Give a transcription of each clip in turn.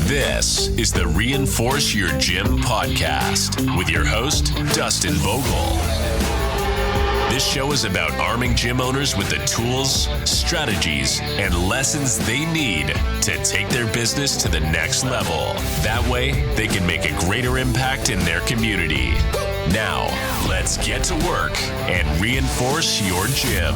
This is the Reinforce Your Gym podcast with your host, Dustin Vogel. This show is about arming gym owners with the tools, strategies, and lessons they need to take their business to the next level. That way, they can make a greater impact in their community. Now, let's get to work and reinforce your gym.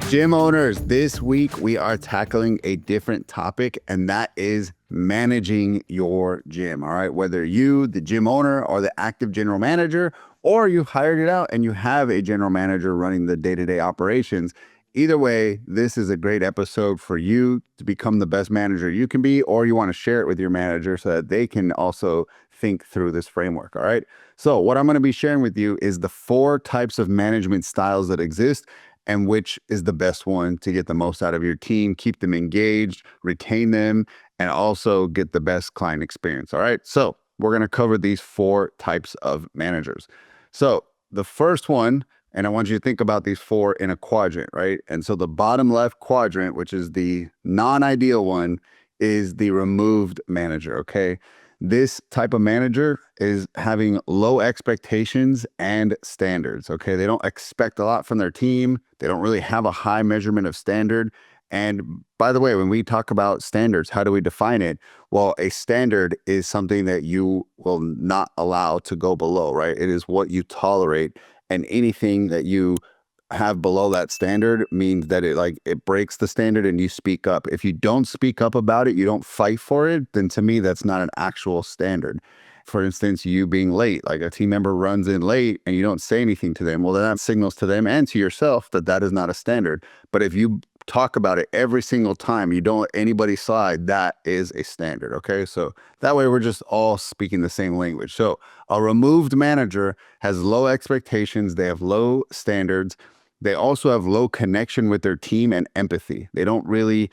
Gym owners, this week we are tackling a different topic, and that is managing your gym. All right, whether you, the gym owner, or the active general manager, or you hired it out and you have a general manager running the day-to-day operations, either way, this is a great episode for you to become the best manager you can be, or you want to share it with your manager so that they can also think through this framework. All right, so what I'm going to be sharing with you is the 4 types of management styles that exist, and which is the best one to get the most out of your team, keep them engaged, retain them, and also get the best client experience. All right, so we're going to cover these 4 types of managers. So the first one, and I want you to think about these 4 in a quadrant, right? And so the bottom left quadrant, which is the non-ideal one, is the removed manager, okay? This type of manager is having low expectations and standards, okay? They don't expect a lot from their team. They don't really have a high measurement of standard. And by the way, when we talk about standards, how do we define it? Well, a standard is something that you will not allow to go below, right? It is what you tolerate, and anything that you have below that standard means that it breaks the standard and you speak up. If you don't speak up about it, you don't fight for it, then to me, that's not an actual standard. For instance, you being late, like a team member runs in late and you don't say anything to them, well, then that signals to them and to yourself that that is not a standard. But if you talk about it every single time, you don't let anybody slide, that is a standard, okay? So that way we're just all speaking the same language. So a removed manager has low expectations, they have low standards, they also have low connection with their team and empathy. They don't really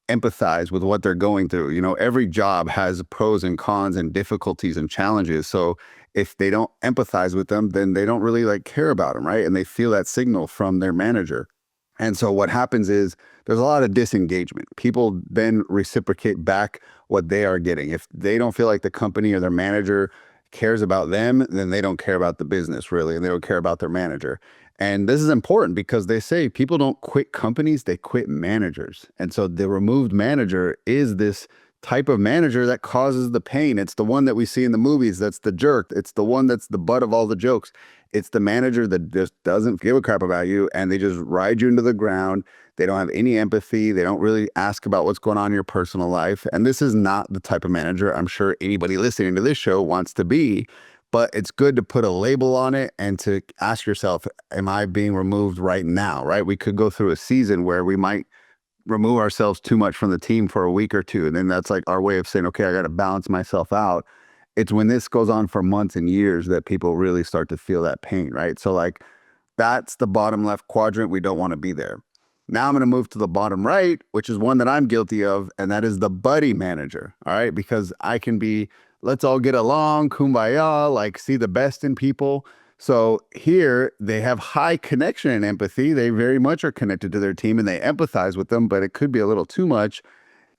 empathize with what they're going through. You know, every job has pros and cons and difficulties and challenges. So if they don't empathize with them, then they don't really care about them, right? And they feel that signal from their manager. And so what happens is there's a lot of disengagement. People then reciprocate back what they are getting. If they don't feel like the company or their manager cares about them, then they don't care about the business really, and they don't care about their manager. And this is important because they say people don't quit companies, they quit managers. And so the removed manager is this type of manager that causes the pain. It's the one that we see in the movies that's the jerk. It's the one that's the butt of all the jokes. It's the manager that just doesn't give a crap about you, and they just ride you into the ground. They don't have any empathy. They don't really ask about what's going on in your personal life. And this is not the type of manager I'm sure anybody listening to this show wants to be. But it's good to put a label on it and to ask yourself, am I being removed right now, right? We could go through a season where we might remove ourselves too much from the team for a week or two. And then that's like our way of saying, okay, I got to balance myself out. It's when this goes on for months and years that people really start to feel that pain, right? So that's the bottom left quadrant. We don't want to be there. Now I'm going to move to the bottom right, which is one that I'm guilty of, and that is the buddy manager, all right? Because I can be, let's all get along, kumbaya, see the best in people. So here they have high connection and empathy. They very much are connected to their team and they empathize with them, but it could be a little too much.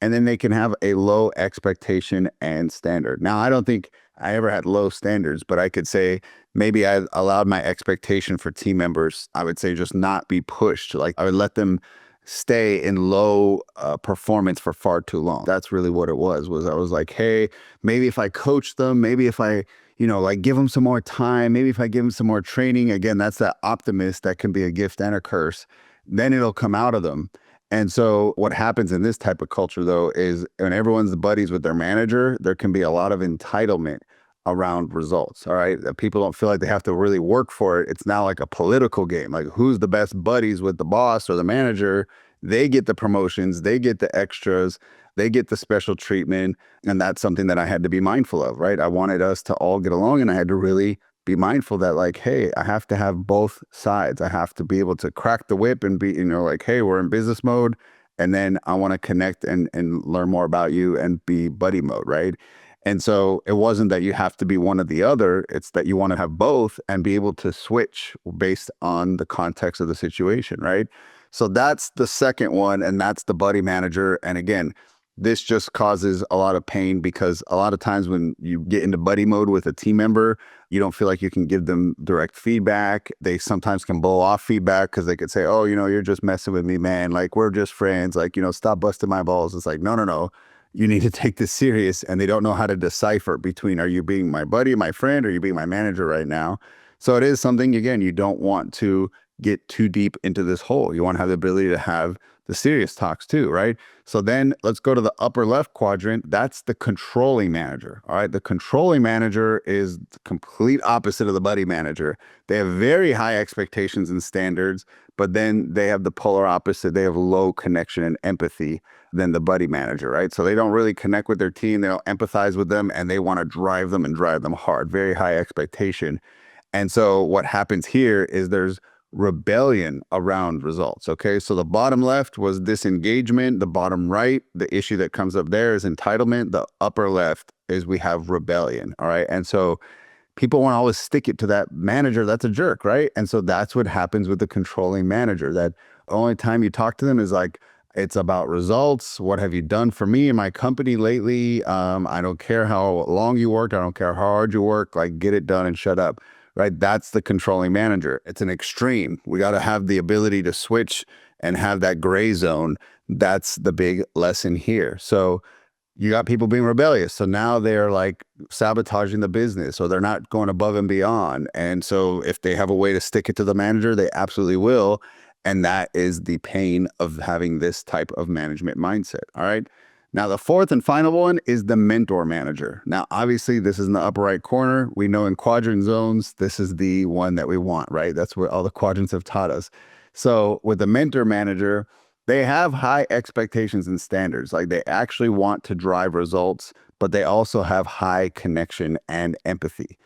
And then they can have a low expectation and standard. Now, I don't think I ever had low standards, but I could say maybe I allowed my expectation for team members, I would say, just not be pushed. I would let them stay in low performance for far too long. That's really what it was I was like, hey, maybe if I coach them, maybe if I, give them some more time, maybe if I give them some more training, again, that's that optimist that can be a gift and a curse, then it'll come out of them. And so what happens in this type of culture, though, is when everyone's buddies with their manager, there can be a lot of entitlement around results, all right? That people don't feel like they have to really work for it. It's now like a political game. Who's the best buddies with the boss or the manager? They get the promotions, they get the extras, they get the special treatment. And that's something that I had to be mindful of, right? I wanted us to all get along, and I had to really be mindful that hey, I have to have both sides. I have to be able to crack the whip and be, hey, we're in business mode. And then I want to connect and learn more about you and be buddy mode, right? And so it wasn't that you have to be one or the other. It's that you want to have both and be able to switch based on the context of the situation, right? So that's the second one, and that's the buddy manager. And again, this just causes a lot of pain because a lot of times when you get into buddy mode with a team member, you don't feel like you can give them direct feedback. They sometimes can blow off feedback because they could say, oh, you're just messing with me, man. Like, we're just friends. Like, stop busting my balls. It's like, no. You need to take this serious. And they don't know how to decipher between, are you being my buddy, my friend, or are you being my manager right now? So it is something, again, you don't want to get too deep into this hole. You want to have the ability to have the serious talks too, right? So then let's go to the upper left quadrant. That's the controlling manager. All right. The controlling manager is the complete opposite of the buddy manager. They have very high expectations and standards, but then they have the polar opposite. They have low connection and empathy than the buddy manager, right? So they don't really connect with their team. They don't empathize with them, and they want to drive them and drive them hard. Very high expectation. And so what happens here is there's rebellion around results. Okay. So the bottom left was disengagement. The bottom right, the issue that comes up there is entitlement. The upper left is we have rebellion. All right. And so people want to always stick it to that manager that's a jerk, right? And so that's what happens with the controlling manager. That only time you talk to them is like, it's about results. What have you done for me and my company lately? I don't care how long you worked. I don't care how hard you work. Like, get it done and shut up. Right? That's the controlling manager. It's an extreme. We got to have the ability to switch and have that gray zone. That's the big lesson here. So you got people being rebellious. So now they're like sabotaging the business, or they're not going above and beyond. And so if they have a way to stick it to the manager, they absolutely will. And that is the pain of having this type of management mindset. All right. Now, the fourth and final one is the mentor manager. Now, obviously, this is in the upper right corner. We know in quadrant zones, this is the one that we want, right? That's what all the quadrants have taught us. So with the mentor manager, they have high expectations and standards. Like, they actually want to drive results, but they also have high connection and empathy.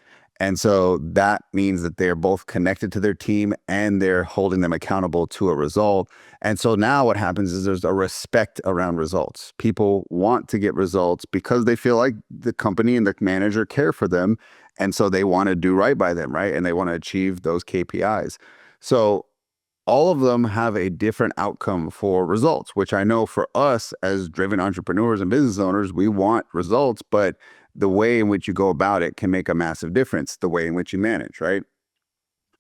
And so that means that they're both connected to their team and they're holding them accountable to a result. And so now what happens is there's a respect around results. People want to get results because they feel like the company and the manager care for them. And so they want to do right by them, right? And they want to achieve those KPIs. So all of them have a different outcome for results, which I know for us as driven entrepreneurs and business owners, we want results, but the way in which you go about it can make a massive difference, the way in which you manage, right?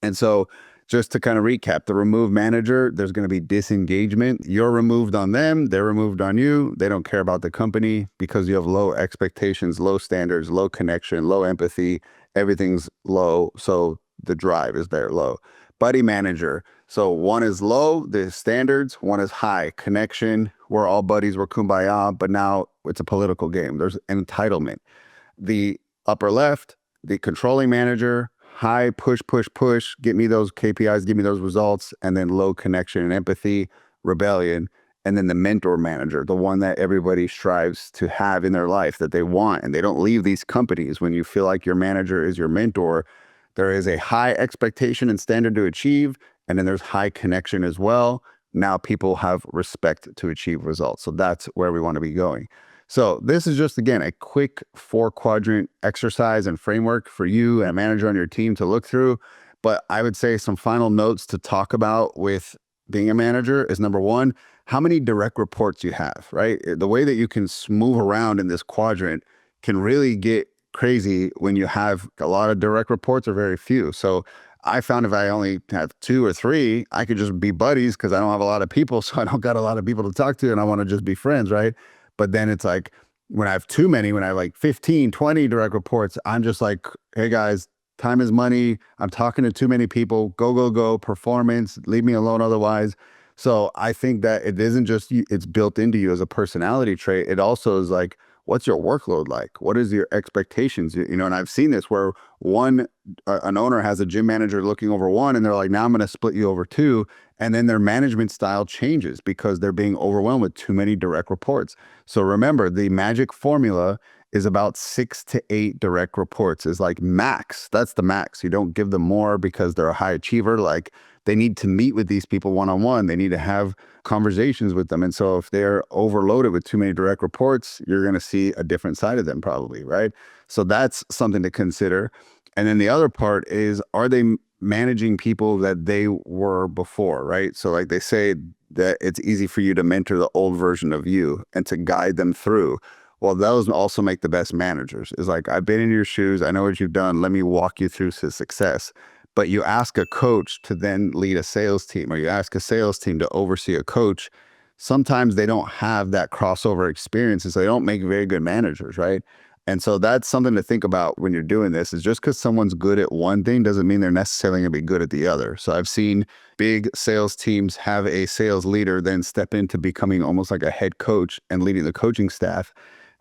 And so just to kind of recap, the remove manager, there's going to be disengagement. You're removed on them. They're removed on you. They don't care about the company because you have low expectations, low standards, low connection, low empathy. Everything's low. So the drive is there low. Buddy manager. So one is low, the standards, one is high connection. We're all buddies, we're kumbaya, but now it's a political game. There's entitlement. The upper left, the controlling manager, high push, get me those KPIs, give me those results, and then low connection and empathy, rebellion. And then the mentor manager, the one that everybody strives to have in their life that they want, and they don't leave these companies. When you feel like your manager is your mentor, there is a high expectation and standard to achieve, and then there's high connection as well. Now people have respect to achieve results. So that's where we want to be going. So this is just, again, a quick 4-quadrant exercise and framework for you and a manager on your team to look through. But I would say some final notes to talk about with being a manager is, number one, how many direct reports you have, right? The way that you can move around in this quadrant can really get crazy when you have a lot of direct reports or very few. So I found if I only have 2 or 3, I could just be buddies because I don't have a lot of people. So I don't got a lot of people to talk to and I want to just be friends, right? But then it's like when I have too many, when I have like 15, 20 direct reports, I'm just like, hey guys, time is money. I'm talking to too many people. Go, performance, leave me alone otherwise. So I think that it isn't just it's built into you as a personality trait. It also is like, what's your workload like? What is your expectations? And I've seen this where an owner has a gym manager looking over one and they're like, now I'm going to split you over 2. And then their management style changes because they're being overwhelmed with too many direct reports. So remember, the magic formula is about 6 to 8 direct reports is like max. That's the max. You don't give them more because they're a high achiever. Like, they need to meet with these people one-on-one. They need to have conversations with them. And so if they're overloaded with too many direct reports, you're going to see a different side of them probably, right? So that's something to consider. And then the other part is, are they managing people that they were before, right? So like they say that it's easy for you to mentor the old version of you and to guide them through. Well, those also make the best managers. Is like, I've been in your shoes. I know what you've done. Let me walk you through to success. But you ask a coach to then lead a sales team, or you ask a sales team to oversee a coach. Sometimes they don't have that crossover experience, and so they don't make very good managers, right? And so that's something to think about when you're doing this, is just because someone's good at one thing doesn't mean they're necessarily going to be good at the other. So I've seen big sales teams have a sales leader then step into becoming almost like a head coach and leading the coaching staff.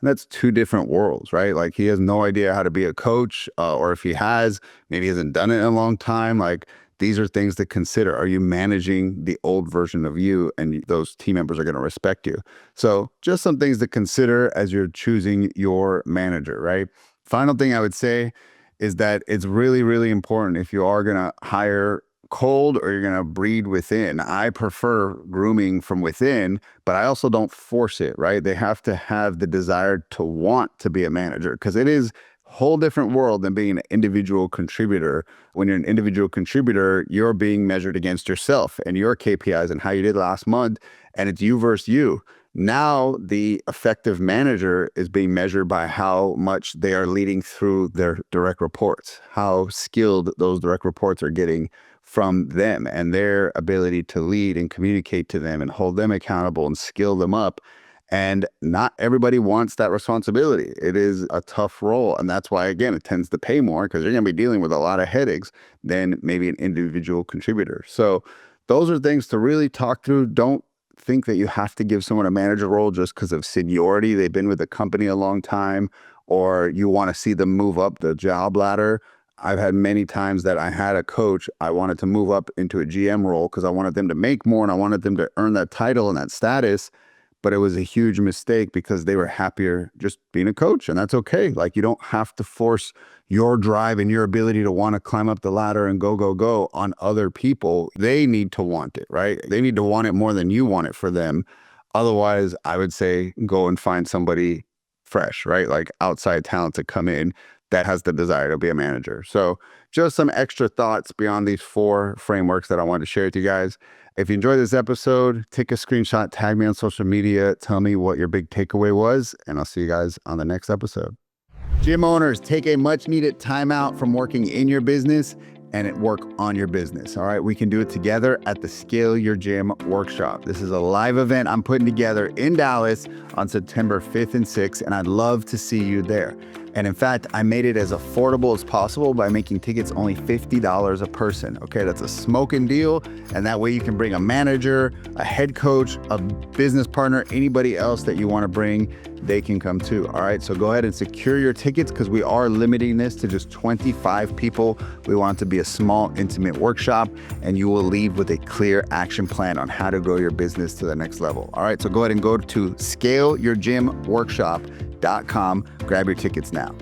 And that's two different worlds, right? Like, he has no idea how to be a coach, or if he has, maybe he hasn't done it in a long time. Like, these are things to consider. Are you managing the old version of you, and those team members are going to respect you? So just some things to consider as you're choosing your manager, right? Final thing I would say is that it's really, really important, if you are going to hire cold or you're going to breed within. I prefer grooming from within, but I also don't force it, right? They have to have the desire to want to be a manager, because it is a whole different world than being an individual contributor. When you're an individual contributor, you're being measured against yourself and your KPIs and how you did last month, and it's you versus you. Now, the effective manager is being measured by how much they are leading through their direct reports, how skilled those direct reports are getting from them, and their ability to lead and communicate to them and hold them accountable and skill them up. And not everybody wants that responsibility. It is a tough role. And that's why, again, it tends to pay more, because you're going to be dealing with a lot of headaches than maybe an individual contributor. So those are things to really talk through. Don't think that you have to give someone a manager role just because of seniority. They've been with the company a long time, or you want to see them move up the job ladder. I've had many times that I had a coach, I wanted to move up into a GM role because I wanted them to make more and I wanted them to earn that title and that status. But it was a huge mistake, because they were happier just being a coach, and that's okay. Like, you don't have to force your drive and your ability to want to climb up the ladder and go on other people. They need to want it, right? They need to want it more than you want it for them. Otherwise, I would say go and find somebody fresh, right? Like outside talent to come in that has the desire to be a manager. So just some extra thoughts beyond these 4 frameworks that I wanted to share with you guys. If you enjoyed this episode, take a screenshot, tag me on social media, tell me what your big takeaway was, and I'll see you guys on the next episode. Gym owners, take a much needed time out from working in your business and work on your business. All right, we can do it together at the Scale Your Gym Workshop. This is a live event I'm putting together in Dallas on September 5th and 6th, and I'd love to see you there. And in fact, I made it as affordable as possible by making tickets only $50 a person. Okay, that's a smoking deal. And that way you can bring a manager, a head coach, a business partner, anybody else that you want to bring, they can come too. All right, so go ahead and secure your tickets, because we are limiting this to just 25 people. We want it to be a small, intimate workshop, and you will leave with a clear action plan on how to grow your business to the next level. All right, so go ahead and go to scaleyourgymworkshop.com. Grab your tickets now.